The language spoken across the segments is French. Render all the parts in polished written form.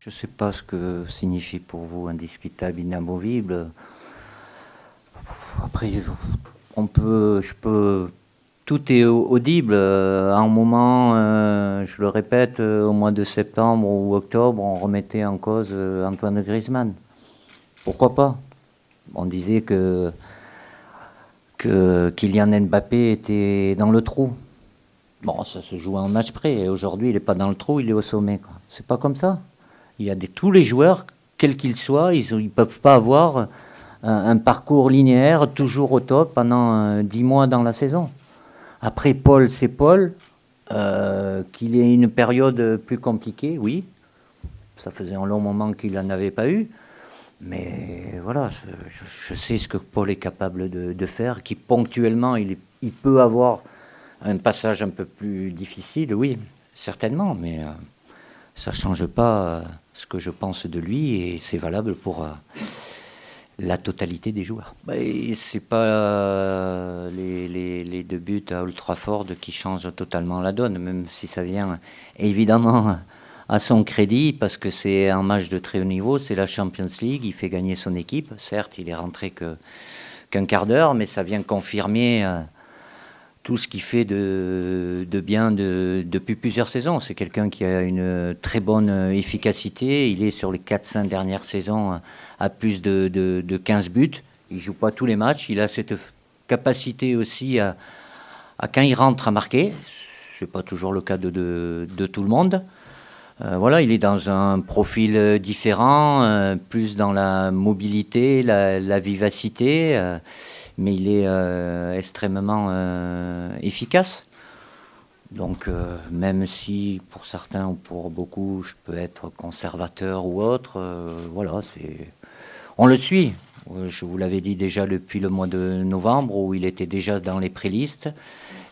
Je ne sais pas ce que signifie pour vous indiscutable, inamovible. Après, tout est audible. À un moment, je le répète, au mois de septembre ou octobre, on remettait en cause Antoine Griezmann. Pourquoi pas? On disait que Kylian Mbappé était dans le trou. Bon, ça se joue en match près. Et aujourd'hui, il n'est pas dans le trou, il est au sommet, quoi. C'est pas comme ça. Tous les joueurs, quels qu'ils soient, ils ne peuvent pas avoir un parcours linéaire toujours au top pendant 10 mois dans la saison. Après, Paul, c'est Paul. Qu'il ait une période plus compliquée, oui. Ça faisait un long moment qu'il n'en avait pas eu. Mais voilà, je sais ce que Paul est capable de faire, qui ponctuellement, il peut avoir un passage un peu plus difficile, oui, certainement, mais ça ne change pas ce que je pense de lui et c'est valable pour la totalité des joueurs. C'est pas les deux buts à Old Trafford qui changent totalement la donne, même si ça vient évidemment à son crédit, parce que c'est un match de très haut niveau, c'est la Champions League, il fait gagner son équipe. Certes, il est rentré qu'un quart d'heure, mais ça vient confirmer tout ce qu'il fait de bien depuis plusieurs saisons. C'est quelqu'un qui a une très bonne efficacité. Il est sur les 4-5 dernières saisons à plus de 15 buts. Il ne joue pas tous les matchs. Il a cette capacité aussi à quand il rentre à marquer. Ce n'est pas toujours le cas de tout le monde. Voilà, il est dans un profil différent, plus dans la mobilité, la vivacité, mais il est extrêmement efficace. Donc, même si pour certains ou pour beaucoup, je peux être conservateur ou autre, voilà, on le suit. Je vous l'avais dit déjà depuis le mois de novembre, où il était déjà dans les prélistes.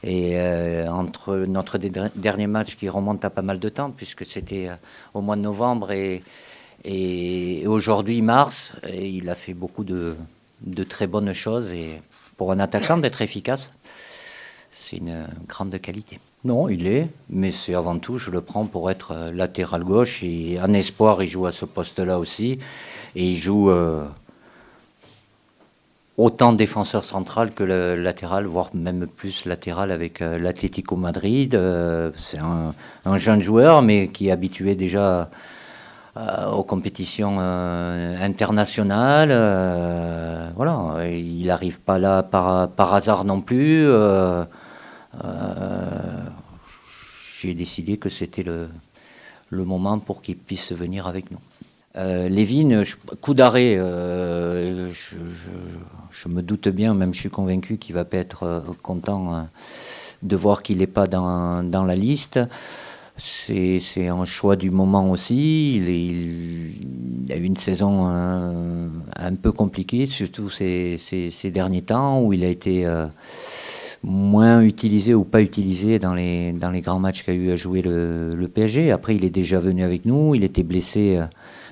Et entre notre dernier match qui remonte à pas mal de temps, puisque c'était au mois de novembre et aujourd'hui mars, et il a fait beaucoup de très bonnes choses. Et pour un attaquant d'être efficace, c'est une grande qualité. Non, il est, mais c'est avant tout, je le prends pour être latéral gauche. Et en espoir, il joue à ce poste-là aussi. Et il joue autant défenseur central que le latéral, voire même plus latéral avec l'Atlético Madrid. C'est un jeune joueur, mais qui est habitué déjà aux compétitions internationales. Voilà, il n'arrive pas là par hasard non plus. J'ai décidé que c'était le moment pour qu'il puisse venir avec nous. Lévin, coup d'arrêt, je me doute bien, même je suis convaincu qu'il va pas être content de voir qu'il n'est pas dans la liste. C'est un choix du moment aussi. Il a eu une saison un peu compliquée, surtout ces derniers temps, où il a été moins utilisé ou pas utilisé dans les grands matchs qu'a eu à jouer le PSG. Après, il est déjà venu avec nous, il était blessé,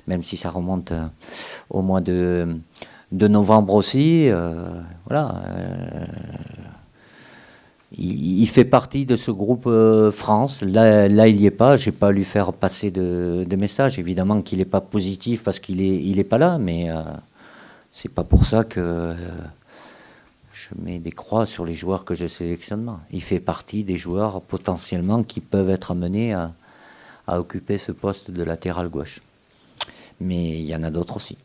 même si ça remonte au mois de novembre aussi. Voilà. Il fait partie de ce groupe France. Là, il n'y est pas. Je n'ai pas à lui faire passer de message. Évidemment qu'il n'est pas positif parce qu'il est pas là, mais c'est pas pour ça que je mets des croix sur les joueurs que je sélectionne. Il fait partie des joueurs potentiellement qui peuvent être amenés à occuper ce poste de latéral gauche. Mais il y en a d'autres aussi.